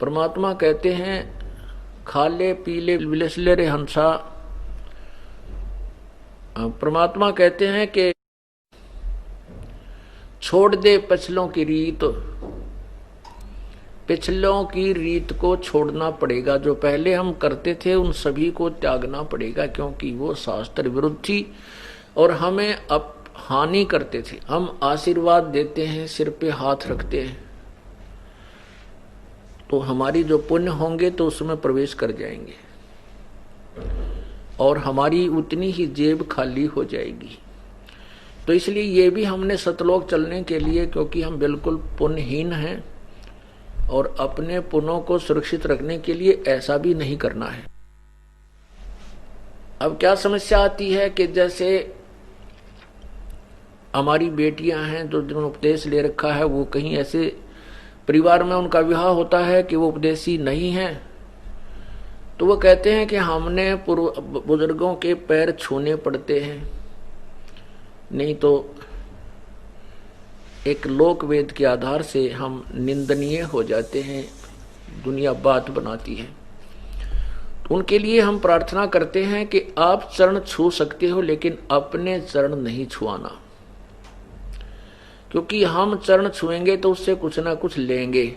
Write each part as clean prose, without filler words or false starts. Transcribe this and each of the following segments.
परमात्मा कहते हैं खा ले पी ले विलस ले रे हंसा। परमात्मा कहते हैं कि छोड़ दे पिछलों की रीत। पिछलों की रीत को छोड़ना पड़ेगा। जो पहले हम करते थे उन सभी को त्यागना पड़ेगा, क्योंकि वो शास्त्र विरुद्ध थी और हमें अब हानि करते थे। हम आशीर्वाद देते हैं, सिर पे हाथ रखते हैं, तो हमारी जो पुण्य होंगे तो उसमें प्रवेश कर जाएंगे और हमारी उतनी ही जेब खाली हो जाएगी। तो इसलिए ये भी हमने सतलोक चलने के लिए, क्योंकि हम बिल्कुल पुण्यहीन हैं और अपने पुण्यों को सुरक्षित रखने के लिए ऐसा भी नहीं करना है। अब क्या समस्या आती है कि जैसे हमारी बेटियां हैं जो जिन्होंने उपदेश ले रखा है, वो कहीं ऐसे परिवार में उनका विवाह होता है कि वो उपदेशी नहीं है, तो वो कहते हैं कि हमने पूर्व बुजुर्गों के पैर छूने पड़ते हैं, नहीं तो एक लोक वेद के आधार से हम निंदनीय हो जाते हैं, दुनिया बात बनाती है। तो उनके लिए हम प्रार्थना करते हैं कि आप चरण छू सकते हो, लेकिन अपने चरण नहीं छुआना, क्योंकि हम चरण छुएंगे तो उससे कुछ ना कुछ लेंगे।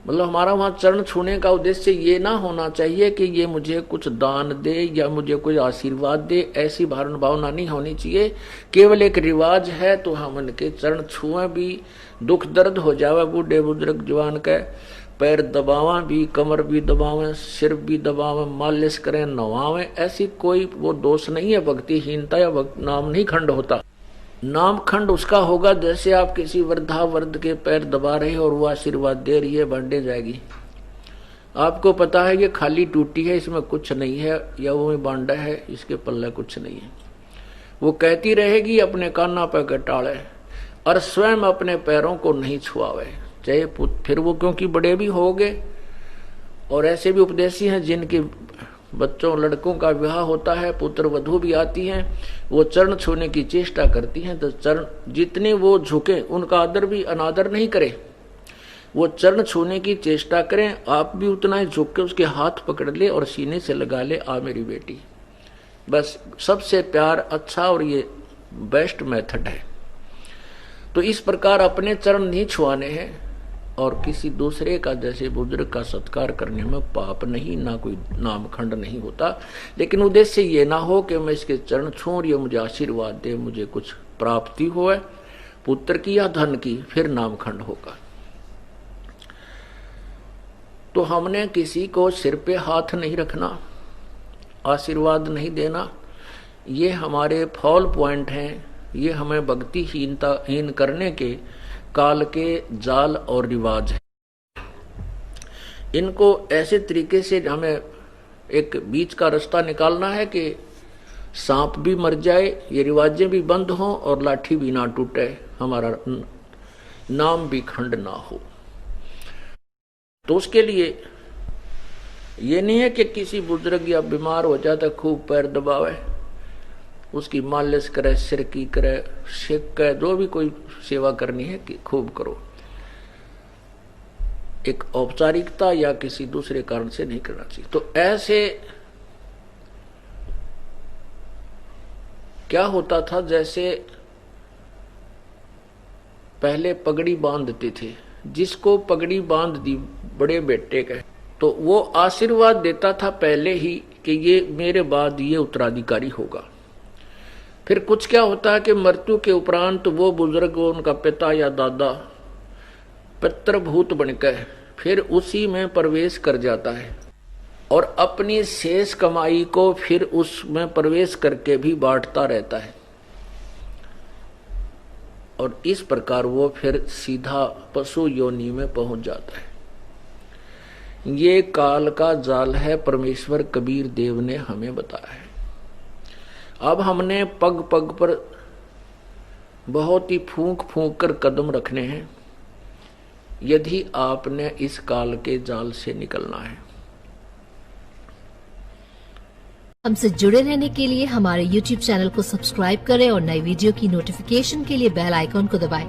मतलब हमारा वहां चरण छूने का उद्देश्य ये ना होना चाहिए कि ये मुझे कुछ दान दे या मुझे कोई आशीर्वाद दे, ऐसी भावना नहीं होनी चाहिए। केवल एक रिवाज है तो हम उनके चरण छुएं भी, दुख दर्द हो जावे बूढ़े बुजुर्ग जवान के पैर दबावा भी, कमर भी दबावें, सिर भी दबावें, मालिश करें, नवावें, ऐसी कोई वो दोष नहीं है। भक्तिहीनता या नाम नहीं खंड होता। नाम खंड उसका होगा जैसे आप किसी वृद्धावर्ध के पैर दबा रहे हो और वो आशीर्वाद दे रही है, बांटे जाएगी। आपको पता है ये खाली टूटी है, इसमें कुछ नहीं है, या वो बांडा है, इसके पल्ले कुछ नहीं है। वो कहती रहेगी अपने काना पे कटाड़े और स्वयं अपने पैरों को नहीं छुआवे, चाहे फिर वो क्योंकि बड़े भी हो गए। और ऐसे भी उपदेशी हैं जिनके बच्चों लड़कों का विवाह होता है, पुत्र वधू भी आती हैं, वो चरण छूने की चेष्टा करती हैं, तो चरण जितने वो झुके उनका आदर भी अनादर नहीं करे, वो चरण छूने की चेष्टा करें। आप भी उतना ही झुक के उसके हाथ पकड़ ले और सीने से लगा ले, आ मेरी बेटी। बस सबसे प्यार अच्छा और ये बेस्ट मेथड है। तो इस प्रकार अपने चरण नहीं छुआने हैं और किसी दूसरे का जैसे बुजुर्ग का सत्कार करने में पाप नहीं, ना कोई नामखंड नहीं होता। लेकिन उद्देश्य ये ना हो कि मैं इसके चरण छूं और ये मुझे आशीर्वाद दे, मुझे कुछ प्राप्ति हो पुत्र की या धन की, फिर नामखंड होगा। तो हमने किसी को सिर पे हाथ नहीं रखना, आशीर्वाद नहीं देना, ये हमारे फॉल पॉइंट हैं। ये हमें भक्तिहीन करने के काल के जाल और रिवाज है। इनको ऐसे तरीके से हमें एक बीच का रास्ता निकालना है कि सांप भी मर जाए, ये रिवाजें भी बंद हों और लाठी भी ना टूटे, हमारा नाम भी खंड ना हो। तो उसके लिए ये नहीं है कि किसी बुजुर्ग या बीमार हो जाता खूब पैर दबावे, उसकी मालिश करे, सिर की करे, शेक करे, जो भी कोई सेवा करनी है कि खूब करो। एक औपचारिकता या किसी दूसरे कारण से नहीं करना चाहिए। तो ऐसे क्या होता था, जैसे पहले पगड़ी बांधते थे, जिसको पगड़ी बांध दी बड़े बेटे का, तो वो आशीर्वाद देता था पहले ही कि ये मेरे बाद ये उत्तराधिकारी होगा। फिर कुछ क्या होता है कि मृत्यु के उपरांत वो बुजुर्ग, उनका पिता या दादा पितृभूत बनकर फिर उसी में प्रवेश कर जाता है और अपनी शेष कमाई को फिर उसमें प्रवेश करके भी बांटता रहता है। और इस प्रकार वो फिर सीधा पशु योनि में पहुंच जाता है। ये काल का जाल है, परमेश्वर कबीर देव ने हमें बताया है। अब हमने पग पग पर बहुत ही फूंक फूंक कर कदम रखने हैं, यदि आपने इस काल के जाल से निकलना है। हमसे जुड़े रहने के लिए हमारे YouTube चैनल को सब्सक्राइब करें और नई वीडियो की नोटिफिकेशन के लिए बेल आइकॉन को दबाएं।